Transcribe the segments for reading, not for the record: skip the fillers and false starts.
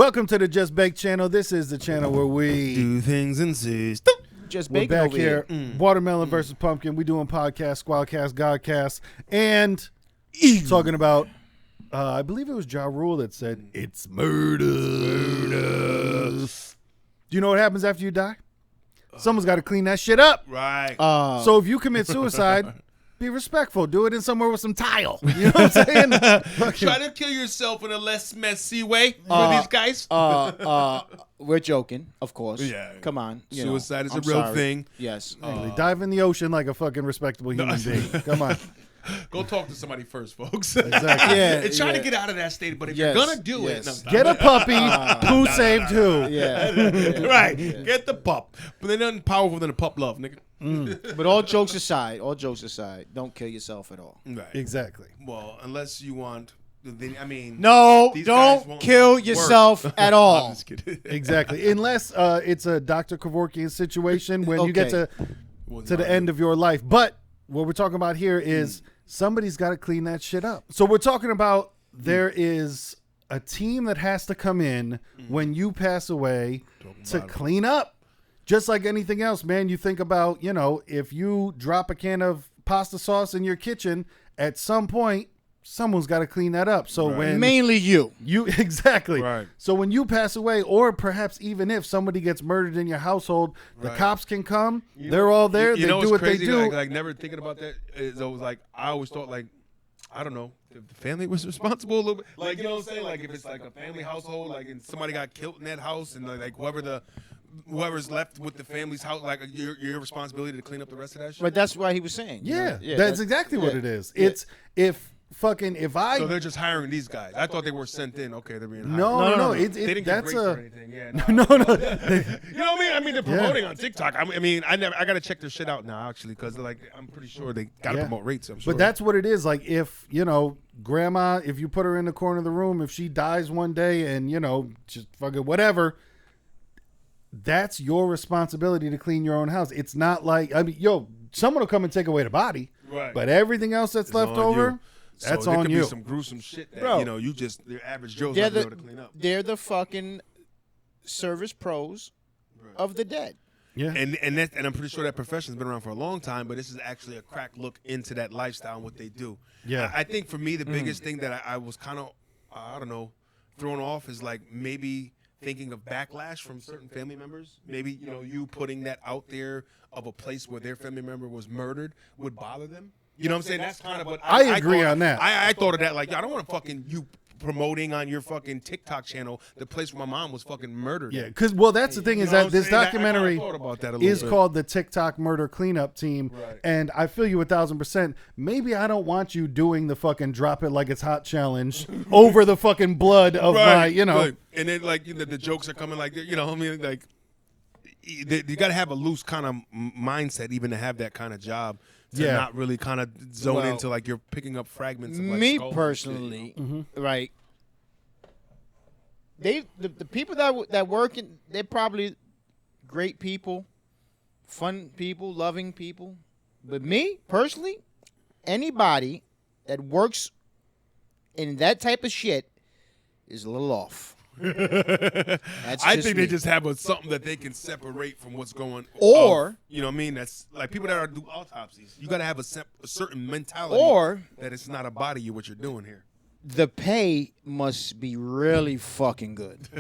Welcome to the Just Bake channel. This is the channel where we do things in seas. Just We're bacon back over here. Watermelon versus pumpkin. We doing podcast, Squadcast, Godcast, and talking about. I believe it was Ja Rule that said it's murder. Do you know what happens after you die? Someone's got to clean that shit up. Right. So if you commit suicide, be respectful. Do it in somewhere with some tile. You know what I'm saying? Try to kill yourself in a less messy way for these guys. We're joking, of course. Yeah. Come on. Suicide is I'm a real sorry. thing. Yes. Dive in the ocean like a fucking respectable human being. Come on. Go talk to somebody first, folks. Exactly. Yeah. And try to get out of that state, but if Yes, you're going to do yes. it. No, Get a puppy. Who saved who? Yeah. right. Get the pup. But there's nothing powerful than a pup love, nigga. But all jokes aside, don't kill yourself at all. Right. Exactly. Well, unless you want, I mean. No, these guys won't don't kill work. yourself at I'm all. just kidding. Exactly. Unless it's a Dr. Kevorkian situation when you get to the end of your life. But what we're talking about here is somebody's got to clean that shit up. So we're talking about there is a team that has to come in when you pass away to clean up. Just like anything else, man, you think about, if you drop a can of pasta sauce in your kitchen, at some point, someone's got to clean that up. So when Mainly you. exactly. Right. So when you pass away, or perhaps even if somebody gets murdered in your household, the cops can come. They're all there. You they know do what crazy? they do. Like never thinking about that is always like I always thought like I don't know if the family was responsible a little bit. Like you know what I'm saying? Like if it's like a family household, like and somebody got killed in that house, and like whoever's left with the family's house, like your responsibility to clean up the rest of that shit. But that's what he was saying. Yeah, that's exactly what it is. It's if I So they're just hiring these guys. I thought they were sent in. Okay, they're being hired. no. They didn't get That's rates or anything. Yeah, no. You know what I mean? They're promoting on TikTok. I mean, I gotta check their shit out now actually because like I'm pretty sure they gotta promote rates. I'm sure. But that's what it is. Like if grandma, if you put her in the corner of the room, if she dies one day and just fucking whatever, that's your responsibility to clean your own house. It's not like someone will come and take away the body, right? But everything else that's left over. That's so there on could you. Be some gruesome shit that Bro, you just the average Joe's not able to clean up. They're the fucking service pros of the dead. Yeah, and I'm pretty sure that profession's been around for a long time, but this is actually a crack look into that lifestyle and what they do. Yeah, I think for me the biggest thing that I was kind of I don't know thrown off is like maybe thinking of backlash from certain family members. Maybe you putting that out there of a place where their family member was murdered would bother them. You know what I'm saying? That's kind of what I agree on that. I thought of that like, I don't want to fucking you promoting on your fucking TikTok channel the place where my mom was fucking murdered. Yeah, because that's the thing is that this documentary is called the TikTok Murder Cleanup Team, and I feel you 1,000%. Maybe I don't want you doing the fucking drop it like it's hot challenge over the fucking blood of my, Like, and then like the jokes are coming like I mean like you got to have a loose kind of mindset even to have that kind of job. To not really kind of zone into like you're picking up fragments of like Me skulls personally, right? The people that work in, they're probably great people, fun people, loving people. But me personally, anybody that works in that type of shit is a little off. I think they just have something that they can separate from what's going on. Or you know what I mean? That's like people that do autopsies. You got to have a certain mentality. Or that it's not a body what you're doing here. The pay must be really fucking good.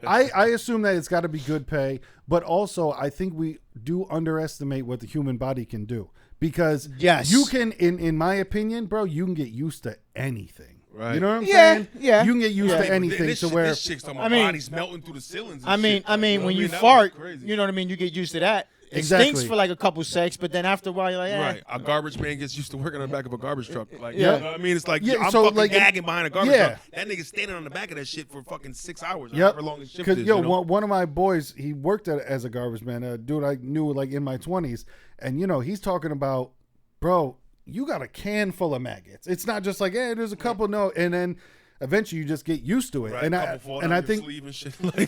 I assume that it's got to be good pay, but also I think we do underestimate what the human body can do because you can, in my opinion, bro, you can get used to anything. Right. You know what I'm saying? Yeah. You can get used to anything this to where this chick's talking about bodies melting through the ceilings. And I mean, when you That fart, was crazy. you know what I mean. You get used to that. It Exactly. stinks for like a couple seconds, but then after a while, you're like, Right, a garbage man gets used to working on the back of a garbage truck. Like, Yeah. you know what I mean? It's like Yeah, I'm so, fucking like, gagging behind a garbage yeah. truck. That nigga's standing on the back of that shit for fucking 6 hours. Yep. However long his shift Because is. one of my boys, he worked as a garbage man, a dude I knew like in my 20s, and he's talking about, bro, you got a can full of maggots. It's not just like, hey, there's a couple, no, and then eventually you just get used to it. Right, And I think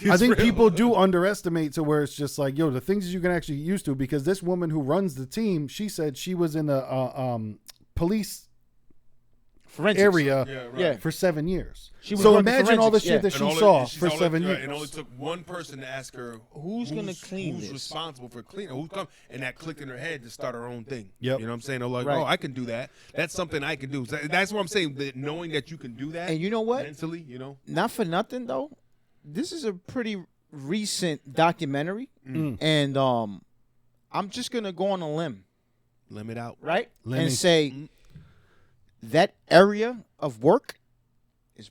I think people do underestimate to where it's just like, the things you can actually get used to, because this woman who runs the team, she said she was in the police Forensics. area for 7 years. She was so working imagine all the forensics, shit that And she saw for all 7 it- years. And it only took one person to ask her Who's gonna clean who's this? responsible for cleaning, who's come, and that clicked in her head to start her own thing. Yep. You know what I'm saying? They're like, Right. oh, I can do that. That's something I can do. So that's what I'm saying. That knowing that you can do that, And you know what? mentally, you know, Not for nothing though. This is a pretty recent documentary, and I'm just gonna go on a limb, limit out. right? Lemmy. And say that area of work is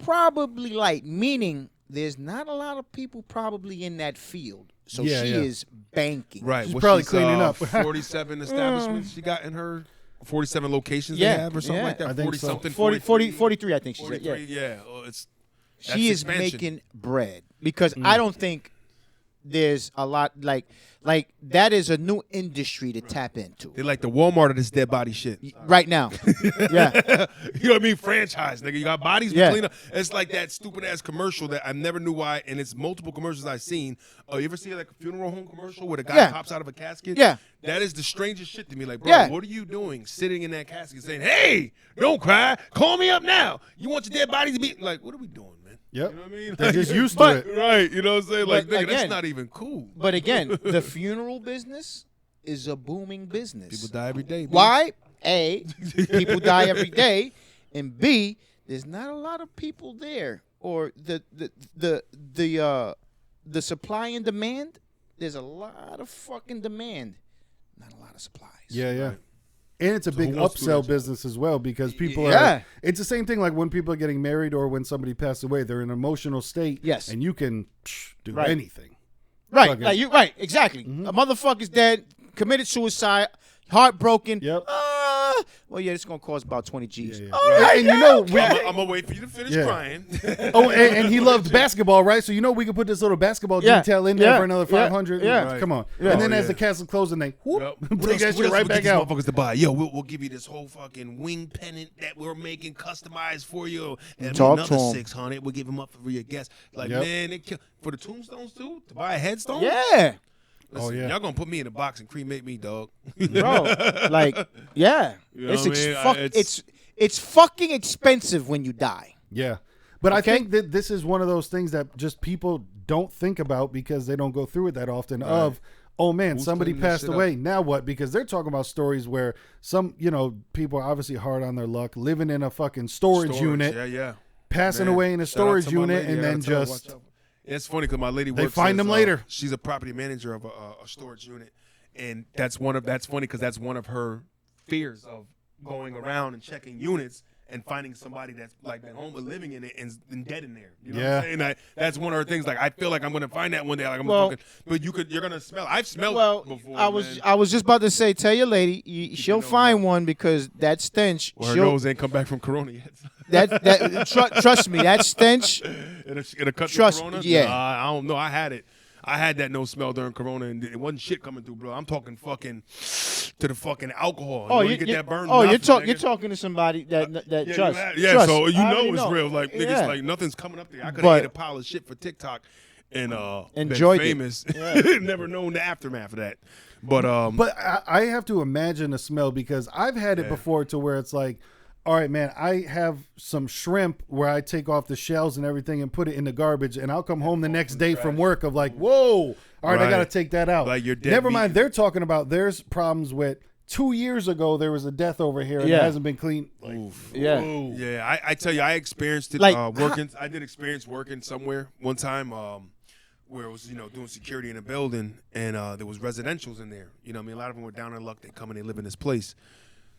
probably light, meaning there's not a lot of people probably in that field. So Yeah, she yeah. is banking. Right. She's probably cleaning up. 47 establishments she got in her 47 locations Yeah, they have or something yeah. like that. I think 40 so. something. 43, I think she said. 43, Yeah. yeah. Oh, it's that's She is expansion. making bread because I don't think there's a lot like that is a new industry to tap into They like the Walmart of this dead body shit. right now. Yeah. You know what I mean? Franchise, nigga. You got bodies, Yeah. we clean up. It's like that stupid ass commercial that I never knew why, and it's multiple commercials I've seen. Oh, you ever see like a funeral home commercial where the guy Yeah. pops out of a casket? Yeah. That is the strangest shit to me. Like, bro, Yeah. what are you doing sitting in that casket saying, hey, don't cry, call me up now. You want your dead body to be like, what are we doing, man? Yep. You know what I mean? They're Like, just used to but- it. Right, you know what I'm saying? Like, But nigga, that's again- not even cool. But again, the funeral business is a booming business. People die every day. B. Why? A, people die every day, and B, there's not a lot of people there, or the supply and demand. There's a lot of fucking demand, not a lot of supplies. Yeah, yeah. And it's a big who wants to do upsell that job? business as well because people Yeah. are. It's the same thing like when people are getting married or when somebody passed away. They're in an emotional state. Yes. And you can do Right. anything. Right, Fucking- like you right, exactly. A motherfucker's dead, committed suicide, heartbroken. Yep. Well, yeah, it's gonna cost about 20 G's. Yeah, yeah. All right, And you know, we, I'm gonna wait for you to finish Yeah. crying. oh, and he loved basketball, right? So you know we could put this little basketball Yeah. detail in there Yeah. for another Yeah. 500. Yeah. Right. Come on. Yeah. And then Oh, as yeah. the castle closing, they whoop, Yep. take that shit right back out. Motherfuckers to buy. Yo, we'll give you this whole fucking wing pennant that we're making customized for you. And Talk to another 'em. 600. We'll give them up for your guests. Like, Yep. man, they kill for the tombstones too to buy a headstone. Yeah, Listen, yeah. y'all gonna put me in a box and cremate me, dog. bro. Like, yeah, You know it's, what I mean? it's fucking expensive when you die. Yeah. But I Okay. think that this is one of those things that just people don't think about because they don't go through it that often of, oh man, Who's somebody cleaning this passed shit away. Now what? Because they're talking about stories where some, people are obviously hard on their luck, living in a fucking storage unit, Yeah, yeah. passing Man, away in a shout out storage to my unit, lady. and I then gotta tell her, just watch out. It's funny because my lady They works find as, them later. She's a property manager of a storage unit, and that's funny because that's one of her fears of going around and checking units and finding somebody that's like been home but living in it and dead in there. You know what I'm saying? That's one of her things. Like I feel like I'm gonna find that one day. Like I'm Well- fucking, but you're gonna smell. I've smelled Well, before. I was just about to say, tell your lady she'll nose find out. one because that stench. Well, her she'll- nose ain't come back from Corona yet. trust me, that stench. It'll cut Trust- the Corona. yeah. I don't know. I had it. I had that no smell during Corona, and it wasn't shit coming through, bro. I'm talking fucking to the fucking alcohol. Oh, you get that burn. you're nothing, nigga. talking to somebody that Yeah, trust. yeah. So you I know already it's real. Like niggas, Yeah. like nothing's coming up there. I could But- have ate a pile of shit for TikTok and Enjoyed been it. famous. Never known the aftermath of that. But But I have to imagine a smell because I've had it before to where it's like, all right, man, I have some shrimp where I take off the shells and everything and put it in the garbage, and I'll come home the next day from work of like, whoa, all right, I got to Right. take that out. Like your dead Never meat. mind, they're talking about there's problems with 2 years ago there was a death over here and Yeah. it hasn't been cleaned. Like, Yeah. whoa. yeah, I tell you, I experienced it Like, working. I did experience working somewhere one time where it was doing security in a building, and there was residentials in there. You know, what I mean, a lot of them were down in luck. They come and they live in this place.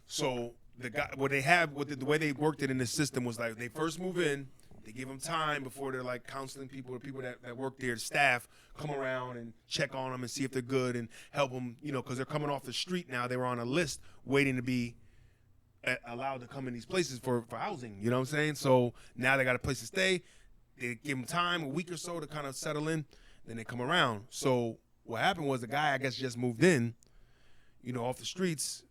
So the way they worked it in the system was like they first move in. They give them time before they're like counseling people, or people that work there, staff, come around and check on them and see if they're good and help them, because they're coming off the street now. They were on a list waiting to be allowed to come in these places for housing. You know what I'm saying? So now they got a place to stay. They give them time, a week or so to kind of settle in. Then they come around. So what happened was the guy, I guess, just moved in, off the streets,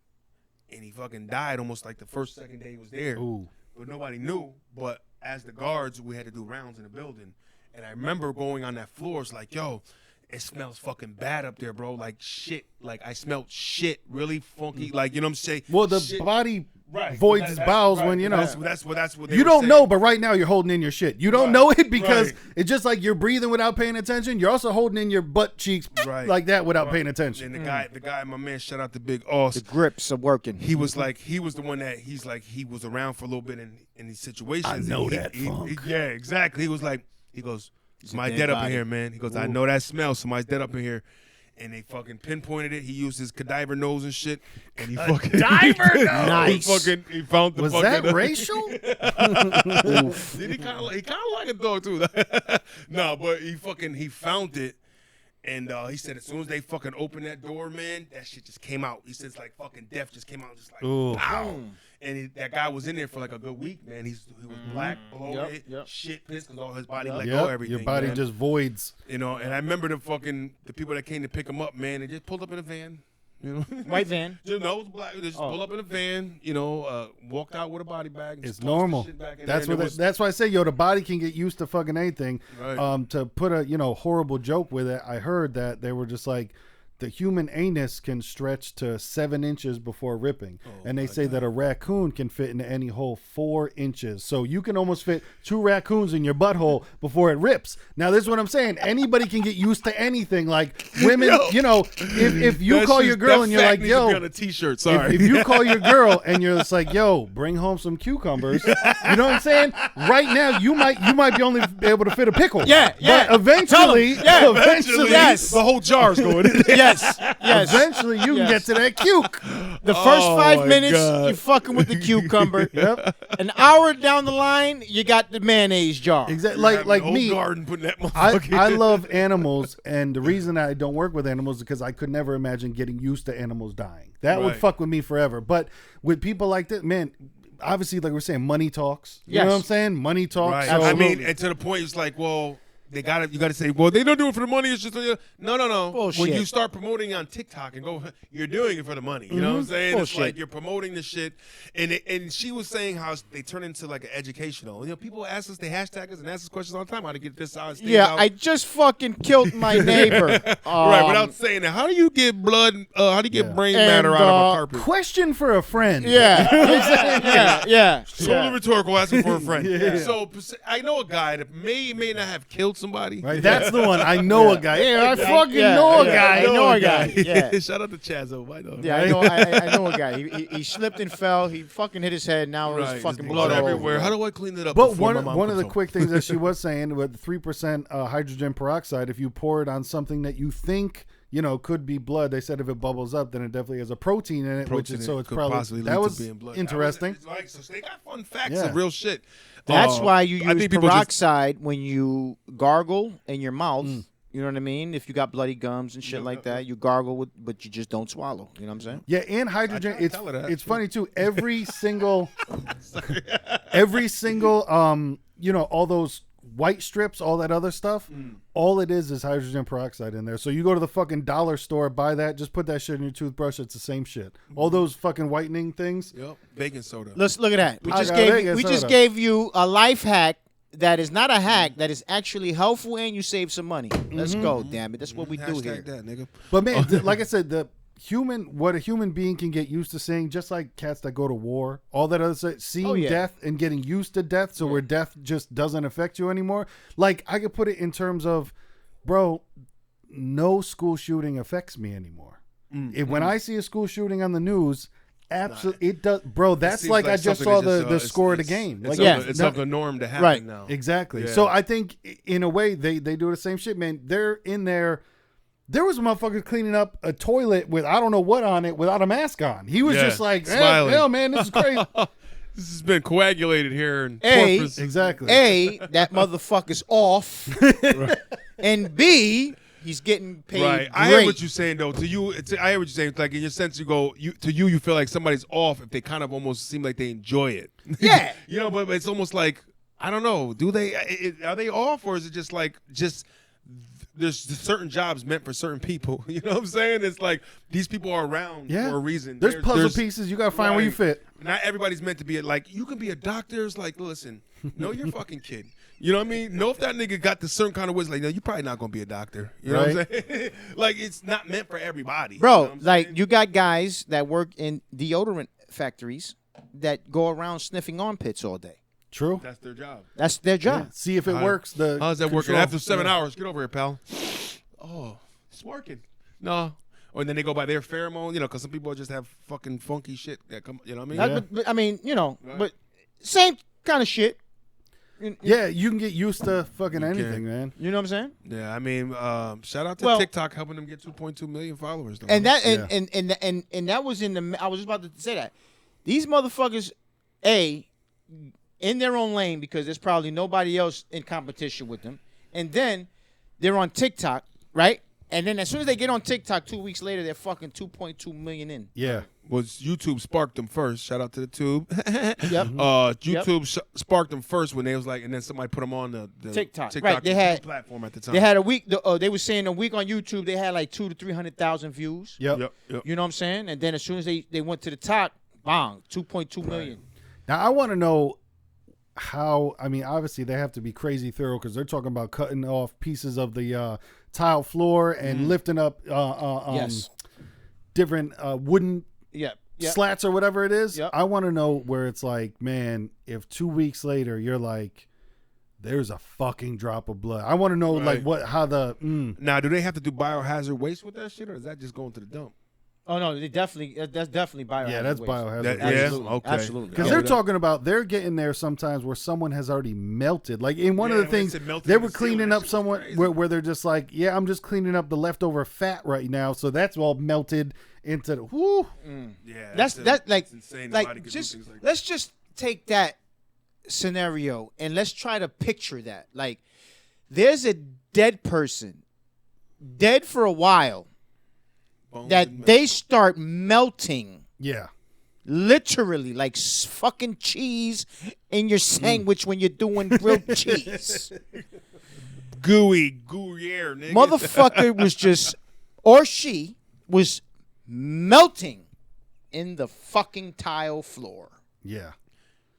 and he fucking died almost like the second day he was there. Ooh. But nobody knew. But as the guards, we had to do rounds in the building. And I remember going on that floor. It's like, yo, it smells fucking bad up there, bro. Like shit. Like I smelled shit really funky. Like, you know what I'm saying? Well, the Shit. body voids his bowels when that's what they you were don't saying. know, but right now you're holding in your shit. You don't know it because Right. it's just like you're breathing without paying attention. You're also holding in your butt cheeks like that without paying attention. And the guy, my man, shout out to Big Oss. The grips are working. He was the one that he was around for a little bit in these situations. I know that funk. Yeah, exactly. He goes, somebody's dead up in here, man. He goes, I know that smell. Somebody's dead up in here. And they fucking pinpointed it. He used his cadaver nose and shit. And he fucking Diver nose. Nice. He found the Was fucking. that racial? He kind of like a dog too. No, but he found it. And he said as soon as they fucking opened that door, man, that shit just came out. He says like fucking death just came out, just like Ooh. pow. And that guy was in there for like a good week, man. He was black, bloated, shit pissed because all his body let go of everything. Your body man. just voids. And I remember the people that came to pick him up, man. They just pulled up in a van, White van. Just, no, it was black. They just pulled up in a van, walked out with a body bag. And It's just tossed the normal. shit back in That's there. what. That's why I say, the body can get used to fucking anything. Right. To put a horrible joke with it, I heard that they were just like, the human anus can stretch to 7 inches before ripping, and they say that a raccoon can fit into any hole 4 inches. So you can almost fit 2 raccoons in your butthole before it rips. Now, this is what I'm saying. Anybody can get used to anything. Like women, if you call your girl and you're like, yo, on a T-shirt. Sorry. If you call your girl and you're just like, yo, bring home some cucumbers, you know what I'm saying? Right now, you might be only able to fit a pickle. Yeah. But eventually, Yes. the whole jar's going in there. Yes. eventually you can get to that cuke. The first 5 my minutes, God. you're fucking with the cucumber. An hour down the line, you got the mayonnaise jar. Exactly. Having Like the whole me, garden putting that I motherfucker in. love animals, and the reason I don't work with animals is because I could never imagine getting used to animals dying. That would Right. fuck with me forever. But with people like this, man, obviously, like we're saying, money talks. You Yes. know what I'm saying? Money talks. Right. So, I mean, and to the point, it's like, well, you got to say, well, they don't do it for the money. It's just no. Bullshit. When you start promoting on TikTok and you're doing it for the money. You know what I'm saying? It's Bullshit. like you're promoting the shit. And she was saying how they turn into like an educational. People ask us, they hashtag us and ask us questions all the time. How to get this out? Yeah, I just fucking killed my neighbor. Right, without saying that. How do you get blood? How do you get brain matter out of a carpet? question for a friend. Yeah. Totally rhetorical, asking for a friend. Yeah. So I know a guy that may not have killed somebody. Right, that's the one. I know a guy. Yeah, I fucking Yeah, know a yeah, guy. I know a guy. Yeah. Shout out to Chazzo. I know. Yeah, I know a guy. He slipped and fell. He fucking hit his head. Now Right. there's fucking There's blood all everywhere. over. How do I clean it up? But before my mom one of the comes home? quick things that she was saying with 3% hydrogen peroxide, if you pour it on something that you think could be blood, they said if it bubbles up, then it definitely has a protein in it, which is so it's could probably possibly lead that to was being blood. interesting. So they got fun facts Yeah. of real shit. That's why you I use think people just- peroxide when you gargle in your mouth. You know what I mean? If you got bloody gums and shit like that, you gargle with, but you just don't swallow. You know what I'm saying? Yeah, and hydrogen. I tell her that. It's funny too. Every single, all those white strips, all that other stuff. All it is hydrogen peroxide in there. So you go to the fucking dollar store, buy that, just put that shit in your toothbrush. It's the same shit. All those fucking whitening things. Yep. Baking soda. Let's look at that. We I just got gave Vegas we just soda. gave you a life hack that is not a hack, that is actually helpful, and you save some money. Let's go, damn it. That's what we do Hashtag here. that, nigga. But man, like I said, what a human being can get used to seeing, just like cats that go to war, all that other stuff, seeing death and getting used to death, so where death just doesn't affect you anymore. Like I could put it in terms of, bro, no school shooting affects me anymore. When I see a school shooting on the news, absolutely it does, bro. That's seems like like I just something saw that the score of the game. It's Like, it's of the norm to happen Right. now. exactly. Yeah. So I think in a way they do the same shit, man. They're in there. There was a motherfucker cleaning up a toilet with I don't know what on it without a mask on. He was Yeah, just like, smiling. hell, man, this is crazy. This has been coagulated here. And Exactly. A, that motherfucker's off, and B, he's getting paid. Right, I hear what you're saying though. To you, I hear what you're saying. It's like in your sense, you feel like somebody's off if they kind of almost seem like they enjoy it. Yeah. But it's almost like I don't know. Do they are they off or is it just there's certain jobs meant for certain people? You know what I'm saying? It's like these people are around for a reason. There's puzzle pieces. You gotta find where you fit. Not everybody's meant to be you can be a doctor. It's like, listen, know your fucking kid. You know what I mean? Know if that nigga got the certain kind of wisdom. Like, no, you're probably not gonna be a doctor. You know what I'm saying? Like, it's not meant for everybody. Bro, you know what I'm saying? you got guys that work in deodorant factories that go around sniffing armpits all day. True. That's their job. That's their job. Yeah. See if it works. How's that working? control. After 7 hours, get over here, pal. Oh, it's working. No. Or then they go by their pheromone, because some people just have fucking funky shit that come, you know what I mean? But I mean, Right. but same kind of shit. Yeah, you can get used to fucking anything, man. You know what I'm saying? Yeah, I mean, shout out to TikTok helping them get 2.2 million followers. Though, And that and that was in the. I was just about to say that these motherfuckers, in their own lane because there's probably nobody else in competition with them, and then they're on TikTok, right? And then as soon as they get on TikTok, 2 weeks later, they're fucking 2.2 million in. Yeah. Was YouTube sparked them first. Shout out to the tube. Yep. YouTube sparked them first when they was like, and then somebody put them on the TikTok. Right. They had platform at the time. They had a week. They were saying a week on YouTube they had like 200,000 to 300,000 views. Yep. You know what I'm saying? And then as soon as they went to the top, bang, 2.2 million. Now I want to know how. I mean, obviously they have to be crazy thorough because they're talking about cutting off pieces of the tile floor and lifting up different wooden slats or whatever it is. I want to know where it's like, man, if 2 weeks later you're like, there's a fucking drop of blood. I want to know like how the Now, do they have to do biohazard waste with that shit, or is that just going to the dump? Oh no, that's definitely biohazard. Yeah, that's waste. biohazard. Absolutely. Okay. Absolutely. Because they're talking about they're getting there sometimes where someone has already melted. Like in one of the things they were cleaning up someone where they're just like, yeah, I'm just cleaning up the leftover fat right now, so that's all melted into the. Whoo. Yeah, that's insane. Like just let's just take that scenario and let's try to picture that. Like there's a dead person, dead for a while. That they start melting. Yeah. Literally, like fucking cheese in your sandwich when you're doing grilled cheese. Gruyere, nigga. Motherfucker was just, or she was melting in the fucking tile floor. Yeah.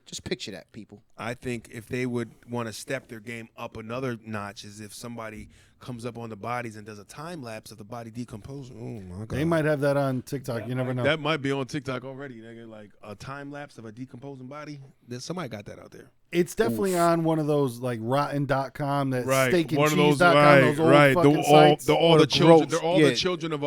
Just picture that, people. I think if they would want to step their game up another notch is if somebody comes up on the bodies and does a time lapse of the body decomposing. Oh my God. They might have that on TikTok. You never know. That might be on TikTok already, nigga. Like a time lapse of a decomposing body. Somebody got that out there. It's definitely on one of those like rotten.com, that steak and one cheese.com, those old fucking sites. All the children. They're all Yeah. the children of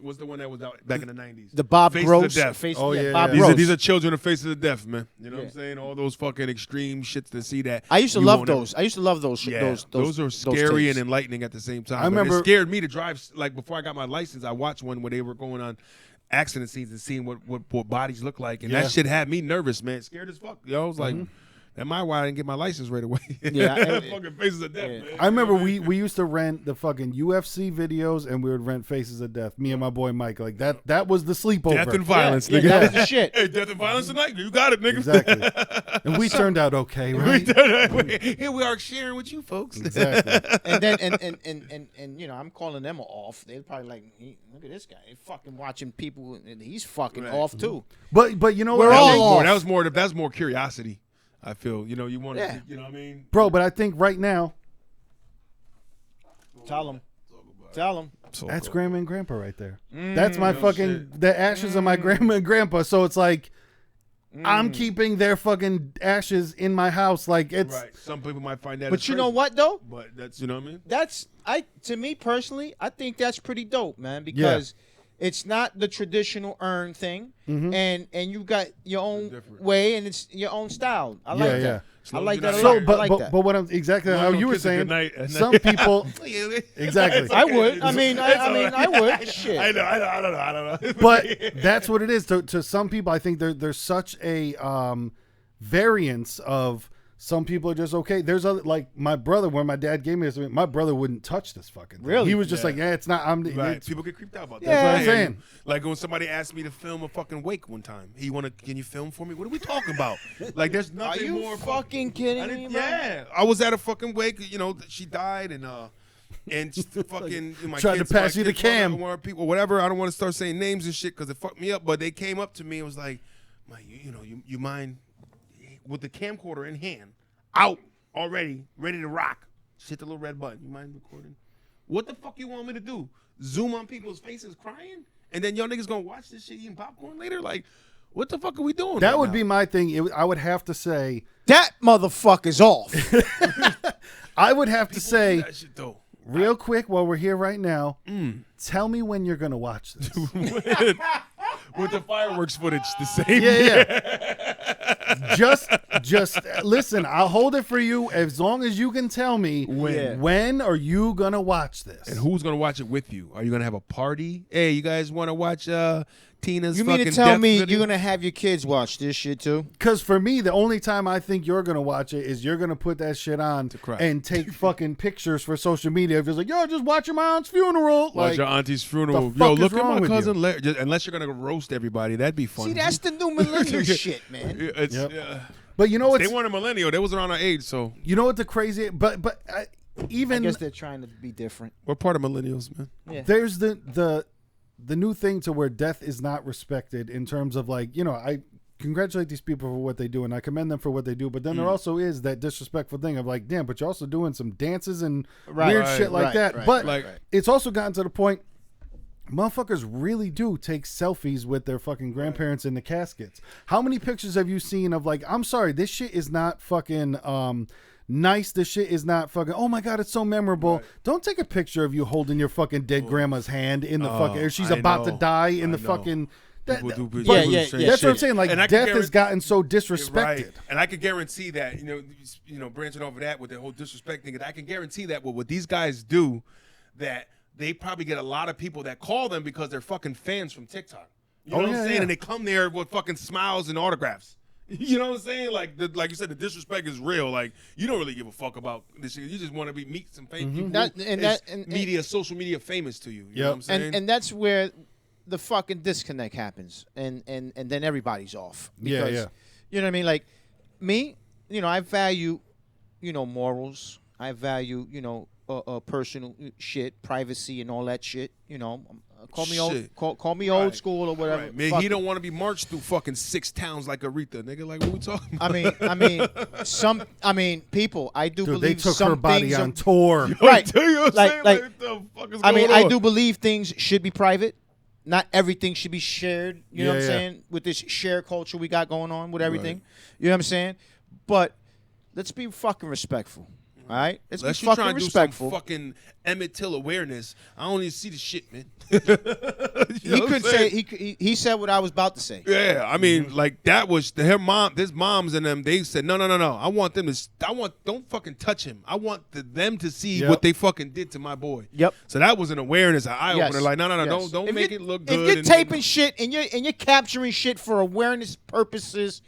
what's the one that was out back in the 90s? The Bob Face Gross. of the Deaf. Face, Oh, yeah, Bob yeah. Gross. These are children of Face of the Deaf, man. You know what I'm Yeah. saying? All those fucking extreme shits to see that. I used to you love won't ever- those. I used to love those. Yeah, those are scary and enlightening at the same time. I remember- it scared me to drive. Like before I got my license, I watched one where they were going on accident scenes and seeing what bodies look like, and that shit had me nervous, man. Scared as fuck. Yo, I was like, that might why I didn't get my license right away. Yeah, fucking Faces of Death. Yeah. Man. I remember we used to rent the fucking UFC videos, and we would rent Faces of Death. Me and my boy Mike, like that was the sleepover. Death and violence, Yeah, nigga. that was the shit. Hey, death and violence tonight. You got it, nigga. Exactly. And we turned out okay, right? Here we are sharing with you folks. Exactly. And then and you know, I'm calling them off. They're probably like, look at this guy. He's fucking watching people, and he's fucking off too. But you know We're what? all off. That's more curiosity. I feel, you want to, Yeah. you know what I mean? Bro, but I think right now Tell them. that's grandma and grandpa right there. That's my fucking the ashes of my grandma and grandpa. So it's like I'm keeping their fucking ashes in my house. Like it's Right. Some people might find that. But as you know crazy, what though? But that's, you know what I mean? That's to me personally, I think that's pretty dope, man, because it's not the traditional urn thing, and you got your own Different. way and it's your own style. I like that. yeah. I like that a so. lot. I But like but, that. but what I'm exactly how you were kiss a saying. goodnight and Some people exactly. I would. I mean, I would. Shit. I don't know. But that's what it is. To some people, I think there's such a variance of. Some people are just okay. There's other, like my brother, when my dad gave me this, my brother wouldn't touch this fucking thing. Really? He was just like, yeah, it's not. Right. It's, People get creeped out about that. Yeah. That's what I'm saying. Like when somebody asked me to film a fucking wake one time. Can you film for me? What are we talking about? Like there's Are nothing you more fucking kidding me, man? Yeah. I was at a fucking wake, she died and just fucking my Tried to kids, pass my you the kids, cam. people, whatever. I don't want to start saying names and shit because it fucked me up. But they came up to me and was like, you mind with the camcorder in hand, out already, ready to rock. Just hit the little red button. You mind recording? What the fuck you want me to do? Zoom on people's faces crying? And then y'all niggas gonna watch this shit eating popcorn later? Like, what the fuck are we doing? That right would now? be my thing. I would have to say That motherfucker's off. I would have to People say do that shit, though. real quick while we're here right now. Tell me when you're gonna watch this. With the fireworks footage, the same. Yeah. Just listen. I'll hold it for you as long as you can tell me when are you gonna watch this. And who's gonna watch it with you? Are you gonna have a party? Hey, you guys want to watch Tina's? You mean fucking to tell death me video? you're gonna have your kids watch this shit too? Because for me, the only time I think you're gonna watch it is you're gonna put that shit on cry. and take fucking pictures for social media. If it's like, yo, just watching my aunt's funeral. Watch Like, your auntie's funeral. the Yo, fuck is look at wrong my with cousin Larry. Unless you're gonna roast everybody, that'd be fun. See, that's the new millennial shit, man. It's, Yep. But you know they what's weren't a millennial. They wasn't around our age, so you know what the crazy but I even guess they're trying to be different. we're part of millennials, man. Yeah. there's the new thing to where death is not respected in terms of like, you know, I congratulate these people for what they do and I commend them for what they do, but then there also is that disrespectful thing of like, damn, but you're also doing some dances and weird shit like that. But it's also gotten to the point motherfuckers really do take selfies with their fucking grandparents in the caskets. How many pictures have you seen of like, I'm sorry, this shit is not fucking nice. This shit is not fucking, oh my God, it's so memorable. Don't take a picture of you holding your fucking dead grandma's hand in the fucking, or she's about to die in the fucking. People do That's what I'm saying. Like, death has gotten so disrespected. Right. And I can guarantee that, you know, branching over that with the whole disrespect thing, I can guarantee that with what these guys do, that they probably get a lot of people that call them because they're fucking fans from TikTok. You know what I'm saying? Yeah. And they come there with fucking smiles and autographs. You know what I'm saying? Like, like you said, the disrespect is real. Like, you don't really give a fuck about this shit. You just want to meet some famous people. Social media famous to you. You know what I'm saying? And that's where the fucking disconnect happens, and then everybody's off. Because, you know what I mean? Like, me, you know, I value, you know, morals. I value, you know, personal shit, privacy, and all that shit. You know, call me old school or whatever. Right. Man, he don't want to be marched through fucking 6 towns like Aretha, nigga. Like, what we talking about? I mean, people. I do believe they took some her body things on tour. Right. You know what I'm saying? Like, what the fuck is I mean, going I on? do believe things should be private. Not everything should be shared. You know what I'm saying? With this share culture we got going on with everything. Right. You know what I'm saying? But let's be fucking respectful. All right? Let's Unless be you're fucking trying to do respectful. some fucking Emmett Till awareness, I don't even see the shit, man. He couldn't say he said what I was about to say. Yeah, I mean, like that was his moms and them. They said, no. I want them to. Don't fucking touch him. I want them to see what they fucking did to my boy. Yep. So that was an awareness, an eye opener. Like, no, Yes. don't make it look If good. you're taping shit and you're capturing shit for awareness purposes,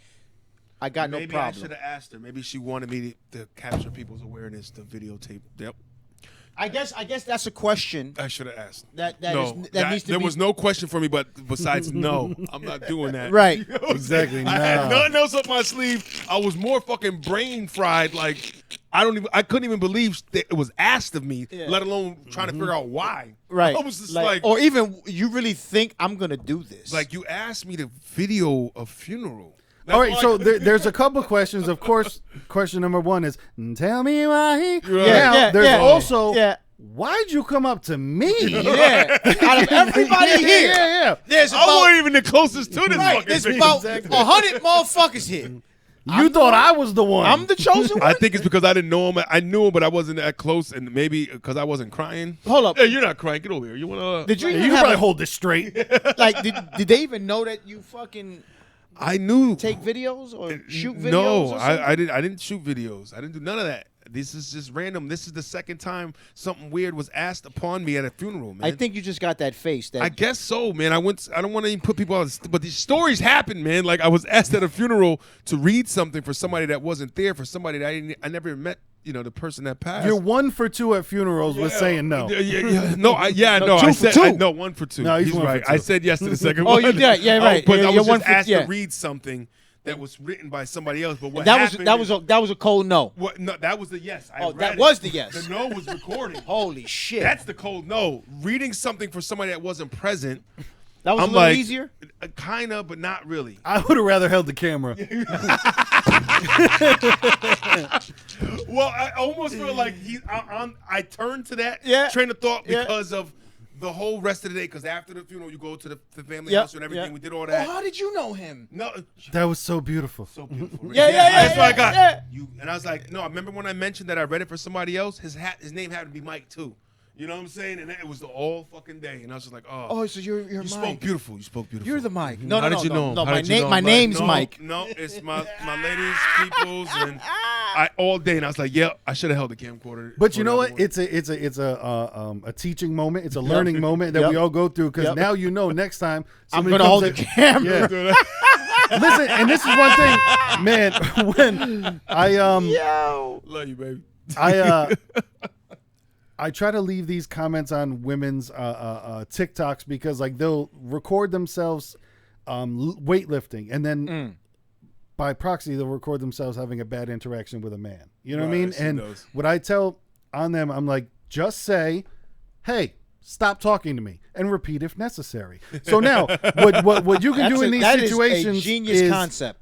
I got no Maybe I problem. should have asked her. Maybe she wanted me to capture people's awareness to videotape. Yep. I guess that's a question I should have asked. that No, needs to there be. was no question for me, but besides, no, I'm not doing that. Right. You know what I'm Exactly. saying? I had No. nothing else up my sleeve. I was more fucking brain fried. Like I couldn't even believe that it was asked of me, let alone trying to figure out why. Right. I was just like, or even you really think I'm gonna do this? like you asked me to video a funeral. All right, That's so why- there's a couple questions. Of course, question number one is, tell me why. Yeah, There's yeah. also, Yeah. why'd you come up to me? Yeah. Out of everybody here, Yeah. there's I about wasn't even the closest to this right. fucking There's thing. about 100 motherfuckers here. You thought I was the one. I'm the chosen one. I think it's because I didn't know him. I knew him, but I wasn't that close, and maybe because I wasn't crying. Hold up. Hey, you're not crying. Get over here. You wanna? Did you You even can have probably hold this straight. like? Did they even know that you fucking I knew. take videos or shoot videos? No, or something? I didn't shoot videos. I didn't do none of that. This is just random. This is the second time something weird was asked upon me at a funeral, man. I think you just got that face. That I guess so, man. I don't want to even put people on, but these stories happen, man. Like I was asked at a funeral to read something for somebody that wasn't there, for somebody that I never met. You know, the person that passed. You're 1 for 2 at funerals with saying no. Yeah. No, no. 2 I for said 2. No, 1 for 2. No, he's 1 for right. 2. I said yes to the second Oh, one. you did. Yeah, right. But I You're was 1 just for- asked yeah. to read something that was written by somebody else. But what that happened? that was a cold no. What? No, that was the yes. I read that it. was the yes. The no was recording. Holy shit. That's the cold no. Reading something for somebody that wasn't present. That was I'm a little like, easier. Kind of, but not really. I would have rather held the camera. Well, I almost feel like I turned to that Yeah. train of thought Yeah. because of the whole rest of the day, because after the funeral, you go to the family house and everything. We did all that. Oh, how did you know him? No, that was so beautiful. so beautiful. Right? Yeah. That's why I got yeah. you. And I was like, no, I remember when I mentioned that I read it for somebody else. His name happened to be Mike too. You know what I'm saying? And it was the all fucking day. And I was just like, Oh, so you're you Mike. spoke beautiful. You spoke beautiful. You're the Mike. No, How did you know him? No, How my did you know name. My him? name's No, Mike. No, it's my ladies, peoples, and I all day. And I was like, yeah, I should have held the camcorder. But you know what? It's a teaching moment. It's a learning moment that we all go through, because now you know next time I'm somebody gonna hold comes the camera. Yeah. Listen, and this is one thing, man. When I love you, baby. I try to leave these comments on women's TikToks, because like they'll record themselves weightlifting, and then by proxy they'll record themselves having a bad interaction with a man. You know what I mean? And what I tell on them, I'm like, just say, "Hey, stop talking to me," and repeat if necessary. So now, what you can do in these situations is a genius concept.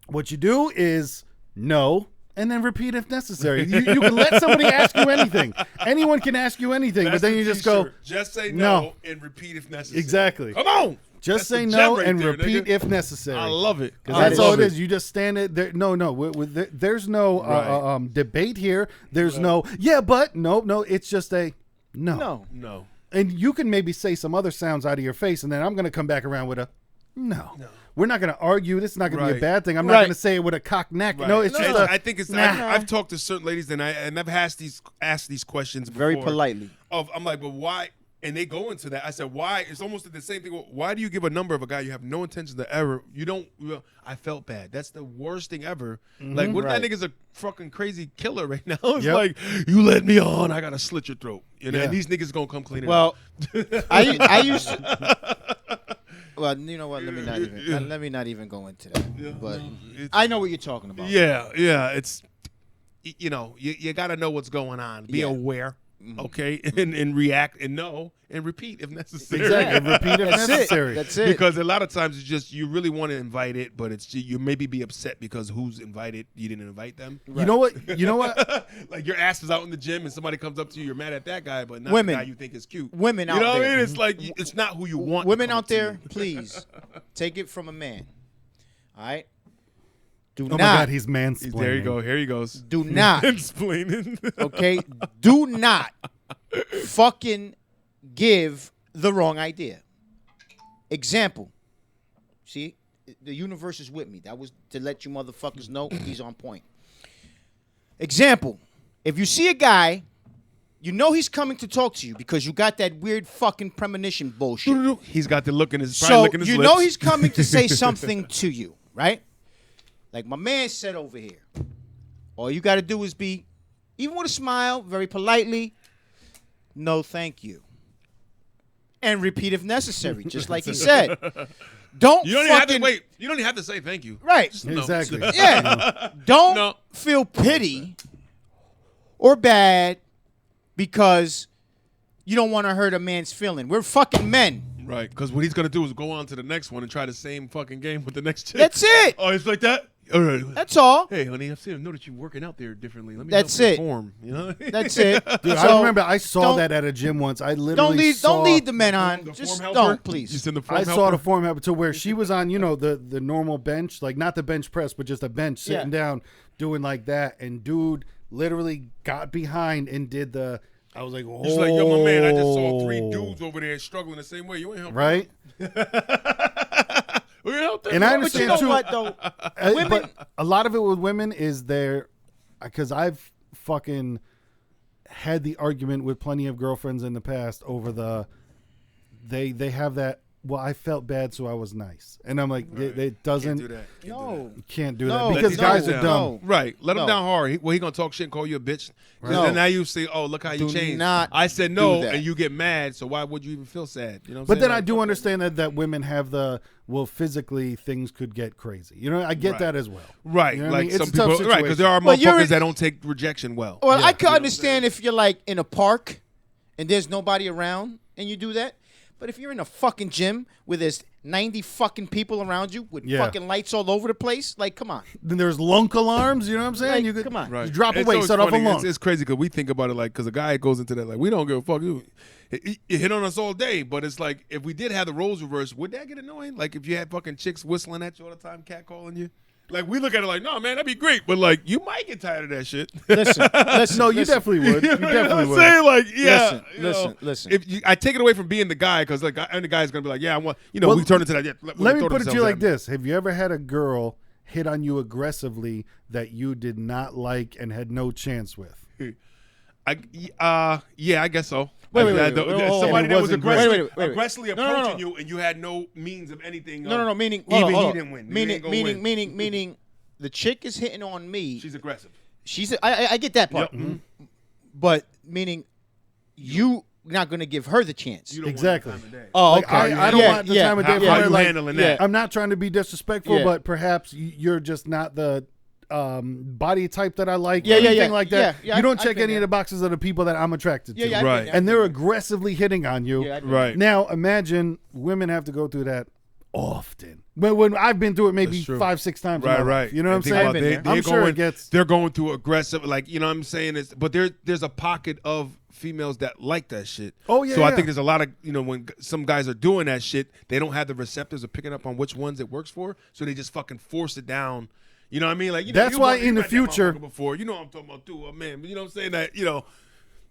What you do is no. And then repeat if necessary. You can let somebody ask you anything. Anyone can ask you anything, but then you just go, just say no and repeat if necessary. Exactly. Come on. Just say no and repeat if necessary. I love it. Because that's all it is. You just stand it there. No. There's no debate here. There's no, but no. It's just a no. No. And you can maybe say some other sounds out of your face, and then I'm going to come back around with a no. We're not going to argue. This is not going to be a bad thing. I'm not going to say it with a cocked neck. No, it's just I think it's. I've talked to certain ladies, and I've asked these questions before. Very politely. I'm like, but why? And they go into that. I said, why? It's almost the same thing. Why do you give a number of a guy you have no intention to ever? You don't. I felt bad. That's the worst thing ever. Like, what if that nigga's a fucking crazy killer right now? It's like, you let me on, I gotta slit your throat. You know, and these niggas gonna come clean it up. Well, I used to. Well, you know what? Let me not even go into that. But I know what you're talking about. Yeah. It's, you know, you got to know what's going on. Be aware, okay, and react and know and repeat if necessary. Exactly, repeat if necessary. That's it. Because a lot of times it's just you really want to invite it, but it's you maybe be upset because who's invited, you didn't invite them. Right. You know what? Like your ass is out in the gym and somebody comes up to you, you're mad at that guy, but not Women. the guy you think is cute. Women out there. You know what I mean? there. It's like it's not who you want. Women out there, please take it from a man. All right? Do not. Oh my God, he's mansplaining. There you go. Here he goes. Do not. Mansplaining. Okay? Do not fucking give the wrong idea. Example. See? The universe is with me. That was to let you motherfuckers know he's on point. Example. If you see a guy, you know he's coming to talk to you because you got that weird fucking premonition bullshit. He's got the look in his So licking his you lips. know he's coming to say something to you, right? Like my man said over here. All you got to do is be, even with a smile, very politely, no thank you. And repeat if necessary, just like he said. You don't even have to wait. You don't even have to say thank you. Right. Just no. Exactly. Yeah. Don't feel pity or bad because you don't want to hurt a man's feeling. We're fucking men. Right. Because what he's going to do is go on to the next one and try the same fucking game with the next chick. That's it. Oh, it's like that? All right. That's all. Hey, honey, I've noticed you working out there differently. Let me That's help it. Form, you know? That's it. Dude, So, I remember I saw that at a gym once. I literally don't lead the men on. The Just form helper? don't, please. You send the form I helper? saw the form helper to where she was on, you know, the normal bench, like not the bench press, but just a bench sitting down doing like that. And dude literally got behind and did the. I was like, oh. He's like, yo, my man, I just saw 3 dudes over there struggling the same way. You ain't helping. Right? And I understand but you know too. what, though? Women, But a lot of it with women is there, because I've fucking had the argument with plenty of girlfriends in the past over they have that. Well, I felt bad, so I was nice, and I'm like, it doesn't. Can't do that. You can't do No, that because Let guys these are guys dumb. No. Right. Let him No. down hard. He going to talk shit and call you a bitch. No. Then now you say, oh, look how you Do changed. not I said no, do that. and you get mad, so why would you even feel sad? You know what I'm But then saying? I do understand that women have physically things could get crazy. You know, I get that as well. Right. You know what I Like mean? It's some a tough people. Right. Because there are Well, you're motherfuckers in- that don't take rejection well. Well, Yeah. I could understand if you're like in a park and there's nobody around and you do that. But if you're in a fucking gym where there's 90 fucking people around you with fucking lights all over the place, like, come on. Then there's lunk alarms. You know what I'm saying? Like, you could, come on. Right. You drop It's away, always set off a funny. lunk. It's crazy because we think about it like, because a guy goes into that, like, we don't give a fuck. You hit on us all day, but it's like, if we did have the roles reversed, would that get annoying? Like, if you had fucking chicks whistling at you all the time, catcalling you? Like, we look at it like, no, man, that'd be great. But, like, you might get tired of that shit. Listen. No, you definitely would. You definitely would. Saying? Like, yeah. Listen. If I take it away from being the guy, because, like, and the guy's going to be like, yeah, I want, Well, we turn into that. Yeah, Let me put it to you like this. Have you ever had a girl hit on you aggressively that you did not like and had no chance with? Yeah, I guess so. Wait, somebody that was aggressively wait. approaching you, and you had no means of anything. No. Meaning, even hold he on. didn't win. Meaning, the chick is hitting on me. She's aggressive. I get that part. Yep. Mm-hmm. But meaning, you not gonna give her the chance. You don't Exactly. Want the time of day. Oh, Like, okay. I don't want the time of day. How for her, you like, handling that? I'm not trying to be disrespectful, Yeah. but perhaps you're just not the body type that I like. Yeah, anything like that. Yeah, you don't I've check been any of there. the boxes of the people that I'm attracted to. Yeah, Right. And they're aggressively hitting on you. Yeah, I've been Right. Now imagine women have to go through that often. But when I've been through it maybe That's true. 5-6 times. in my Right, life. right. You know what I'm And think saying? about I've been I'm sure it gets. They're going through aggressive, like, you know what I'm saying? But there's a pocket of females that like that shit. Oh, yeah, So I yeah. think there's a lot of, when some guys are doing that shit, they don't have the receptors of picking up on which ones it works for, so they just fucking force it down. You know what I mean? Like, That's why in the met that future- motherfucker before, you know what I'm talking about too, man. You know what I'm saying? That,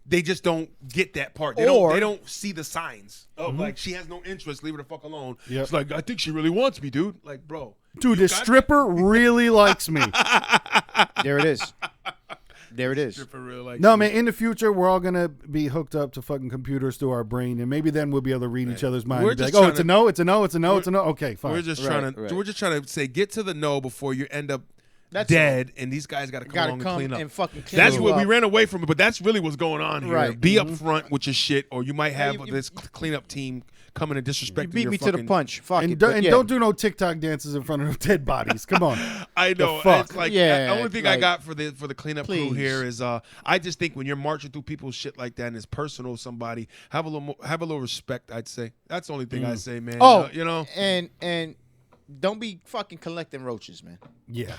they just don't get that part. They don't see the signs of like, she has no interest, leave her the fuck alone. Yep. It's like, I think she really wants me, dude. Like, bro. Dude, you this got stripper really likes me. There it is. There it is. For real, like, No, man, in the future, we're all going to be hooked up to fucking computers through our brain, and maybe then we'll be able to read each other's minds. We're Be just like, oh, trying it's a to- no, it's a no, it's a no, it's a no. Okay, fine. We're just Right. we're just trying to say, get to the no before you end up That's dead, and these guys got to come Gotta along and come clean up. and fucking clean That's you what we up. ran away from it, but that's really what's going on here. Right. Be upfront with your shit, or you might have you- this cleanup team coming and disrespecting You beat your me to the fucking- punch. Fuck and it. don't, but yeah. don't do no TikTok dances in front of dead bodies. Come on. I know. fuck? It's like, Yeah, the only thing I like, got for the cleanup crew please. here is I just think when you're marching through people's shit like that and it's personal, somebody have a little respect. I'd say that's the only thing I say, man. Oh, you know. and don't be fucking collecting roaches, man. Yeah.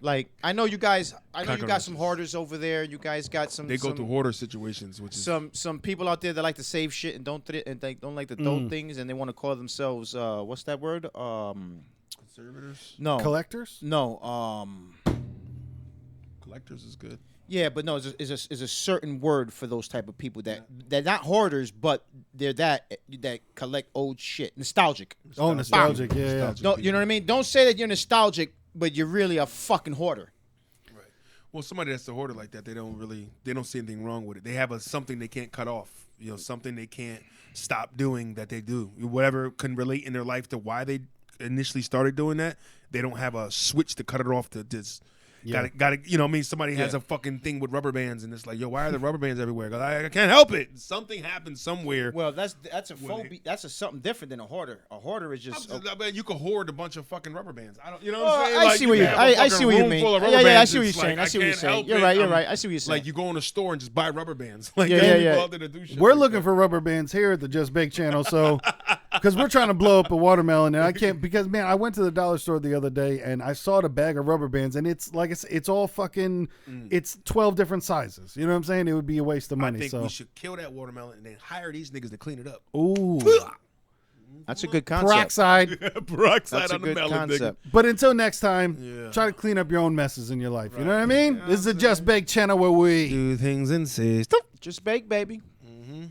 Like, I know you guys. I know you got Cockroaches. some hoarders over there. You guys got some. They go some, through hoarder situations, which is some people out there that like to save shit and don't like to throw things, and they want to call themselves what's that word? conservators. No, Collectors? no. Collectors is good. Yeah, but no, is a certain word for those type of people that they're not hoarders, but they're that collect old shit. Nostalgic. Oh, nostalgic. Yeah, yeah. Nostalgic No, people. you know what I mean? Don't say that you're nostalgic, but you're really a fucking hoarder. Well, somebody that's a hoarder like that, they don't see anything wrong with it. They have something they can't cut off. Something they can't stop doing that they do. Whatever can relate in their life to why they initially started doing that. They don't have a switch to cut it off to just. Yeah. Got to, somebody has a fucking thing with rubber bands and it's like, yo, why are there rubber bands everywhere? 'Cause I can't help it. Something happened somewhere. Well, that's a phobia. That's something different than a hoarder. A hoarder is just. I mean, you could hoard a bunch of fucking rubber bands. I don't, you know Well, what I'm saying? I Like, see what you. can have a I fucking see what you room mean. full of Yeah, rubber yeah. I bands. see what you're It's saying. like, I see what you're can't saying. help You're it. right. You're right. I see what you're saying. Like you go in a store and just buy rubber bands. Like Yeah, you yeah, don't yeah. go out there to do shit. We're like looking that. for rubber bands here at the Just Bake channel, so because we're trying to blow up a watermelon, and I can't because man, I went to the dollar store the other day and I saw the bag of rubber bands, and it's like it's all fucking, it's 12 different sizes. You know what I'm saying? It would be a waste of I money. think So we should kill that watermelon and then hire these niggas to clean it up. ooh, That's a good concept. peroxide. Peroxide That's a on the good melon, concept. But until next time, Yeah. try to clean up your own messes in your life. You know what I Right. mean? Yeah, This is a I'm Just Bake channel where we. Do things and say Just bake, baby. Mm-hmm.